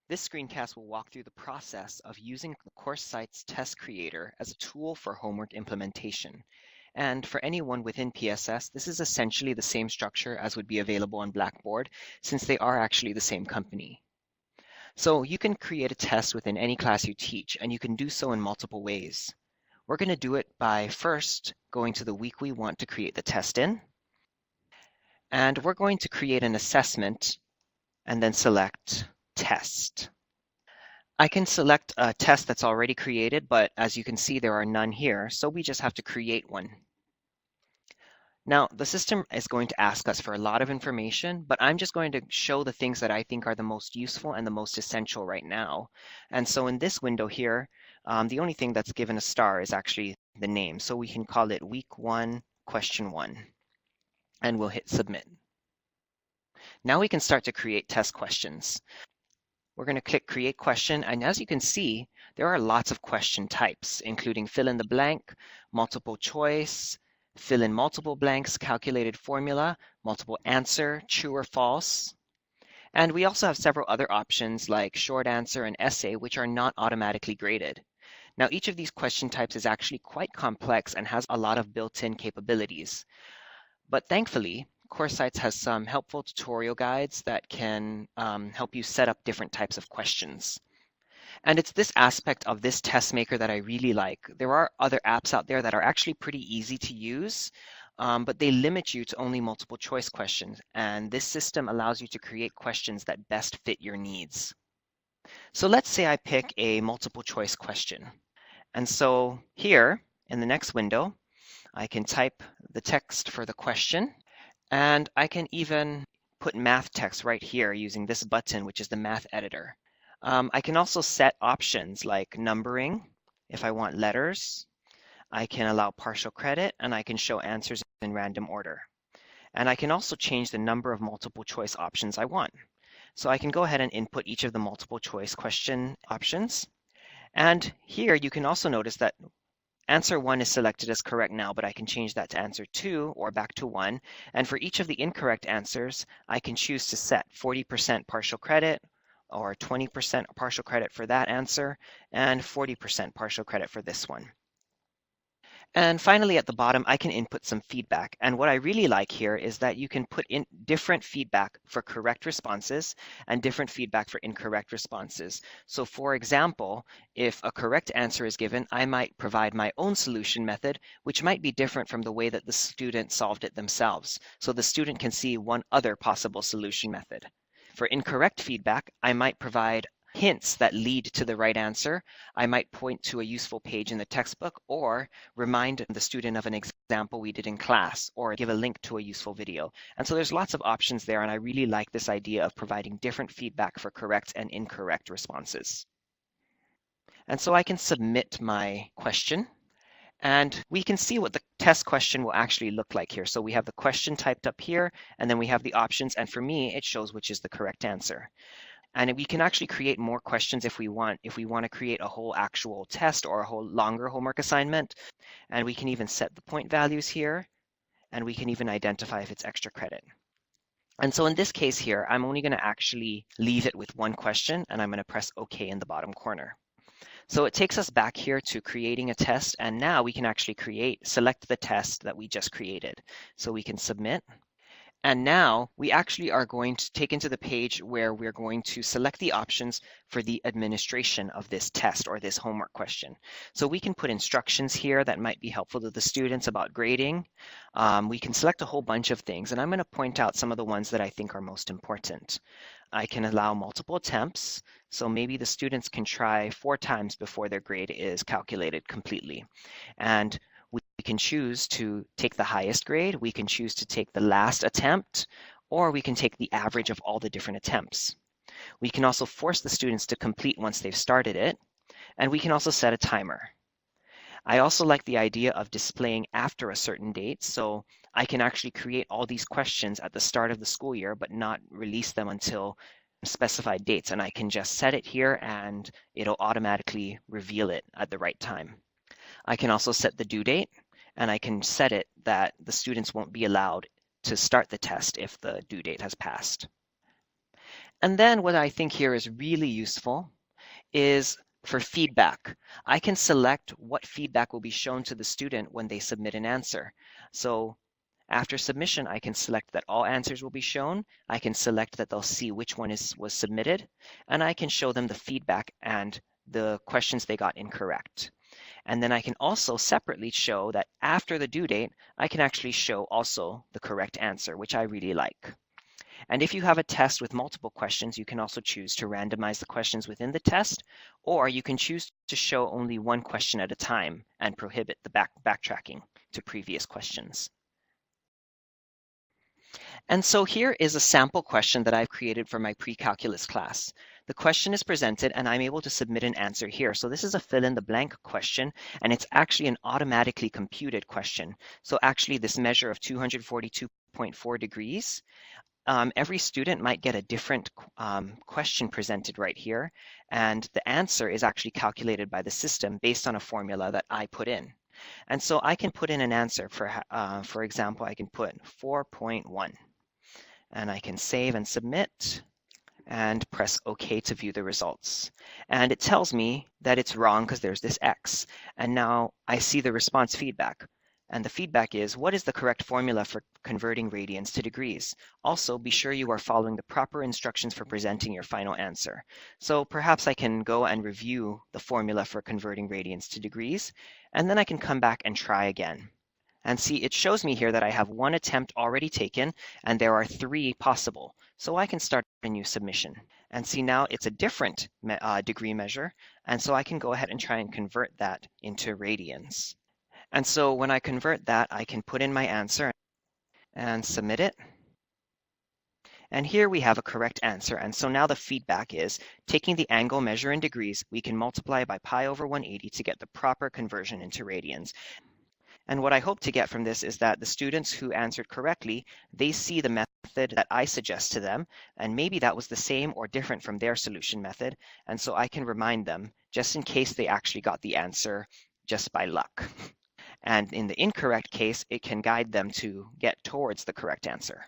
This screencast will walk through the process of using the CourseSites test creator as a tool for homework implementation. And for anyone within PSS, this is essentially the same structure as would be available on Blackboard, since they are actually the same company. So you can create a test within any class you teach, and you can do so in multiple ways. We're going to do it by first going to the week we want to create the test in, and we're going to create an assessment and then select Test. I can select a test that's already created, but as you can see, there are none here, so we just have to create one. Now, the system is going to ask us for a lot of information, but I'm just going to show the things that I think are the most useful and the most essential right now. And so in this window here, the only thing that's given a star is actually the name. So we can call it Week 1, Question 1, and we'll hit Submit. Now we can start to create test questions. We're going to click Create Question, and as you can see, there are lots of question types, including fill in the blank, multiple choice, fill in multiple blanks, calculated formula, multiple answer, true or false. And we also have several other options like short answer and essay, which are not automatically graded. Now, each of these question types is actually quite complex and has a lot of built-in capabilities. But thankfully, CourseSites has some helpful tutorial guides that can help you set up different types of questions. And it's this aspect of this test maker that I really like. There are other apps out there that are actually pretty easy to use, but they limit you to only multiple choice questions. And this system allows you to create questions that best fit your needs. So let's say I pick a multiple choice question. And so here in the next window, I can type the text for the question. And I can even put math text right here using this button, which is the math editor. I can also set options like numbering if I want letters. I can allow partial credit, and I can show answers in random order. And I can also change the number of multiple choice options I want. So I can go ahead and input each of the multiple choice question options. And here you can also notice that Answer 1 is selected as correct now, but I can change that to answer 2 or back to 1. And for each of the incorrect answers, I can choose to set 40% partial credit or 20% partial credit for that answer and 40% partial credit for this one. And finally, at the bottom, I can input some feedback. And what I really like here is that you can put in different feedback for correct responses and different feedback for incorrect responses. So for example, if a correct answer is given, I might provide my own solution method, which might be different from the way that the student solved it themselves. So the student can see one other possible solution method. For incorrect feedback, I might provide hints that lead to the right answer. I might point to a useful page in the textbook or remind the student of an example we did in class or give a link to a useful video. And so there's lots of options there, and I really like this idea of providing different feedback for correct and incorrect responses. And so I can submit my question, and we can see what the test question will actually look like here. So we have the question typed up here, and then we have the options, and for me, it shows which is the correct answer. And we can actually create more questions if we want to create a whole actual test or a whole longer homework assignment. And we can even set the point values here, and we can even identify if it's extra credit. And so in this case here, I'm only going to actually leave it with one question, and I'm going to press OK in the bottom corner. So it takes us back here to creating a test, and now we can actually select the test that we just created. So we can submit. And now we actually are going to take into the page where we're going to select the options for the administration of this test or this homework question. So we can put instructions here that might be helpful to the students about grading. We can select a whole bunch of things, and I'm going to point out some of the ones that I think are most important. I can allow multiple attempts, so maybe the students can try 4 times before their grade is calculated completely. And we can choose to take the highest grade, we can choose to take the last attempt, or we can take the average of all the different attempts. We can also force the students to complete once they've started it, and we can also set a timer. I also like the idea of displaying after a certain date, so I can actually create all these questions at the start of the school year, but not release them until specified dates, and I can just set it here and it'll automatically reveal it at the right time. I can also set the due date, and I can set it that the students won't be allowed to start the test if the due date has passed. And then what I think here is really useful is for feedback. I can select what feedback will be shown to the student when they submit an answer. So after submission, I can select that all answers will be shown. I can select that they'll see which one was submitted, and I can show them the feedback and the questions they got incorrect. And then I can also separately show that after the due date, I can actually show also the correct answer, which I really like. And if you have a test with multiple questions, you can also choose to randomize the questions within the test, or you can choose to show only one question at a time and prohibit the backtracking to previous questions. And so here is a sample question that I've created for my pre-calculus class. The question is presented and I'm able to submit an answer here. So this is a fill in the blank question, and it's actually an automatically computed question. So actually this measure of 242.4 degrees, every student might get a different question presented right here, and the answer is actually calculated by the system based on a formula that I put in. And so I can put in an answer for example, I can put 4.1, and I can save and submit and press OK to view the results. And it tells me that it's wrong because there's this X. And now I see the response feedback. And the feedback is, what is the correct formula for converting radians to degrees? Also, be sure you are following the proper instructions for presenting your final answer. So perhaps I can go and review the formula for converting radians to degrees, and then I can come back and try again. And see, it shows me here that I have one attempt already taken, and there are 3 possible. So I can start a new submission. And see, now it's a different degree measure, and so I can go ahead and try and convert that into radians. And so when I convert that, I can put in my answer and submit it. And here we have a correct answer. And so now the feedback is, taking the angle measure in degrees, we can multiply by pi over 180 to get the proper conversion into radians. And what I hope to get from this is that the students who answered correctly, they see the method that I suggest to them, and maybe that was the same or different from their solution method. And so I can remind them just in case they actually got the answer just by luck. And in the incorrect case, it can guide them to get towards the correct answer.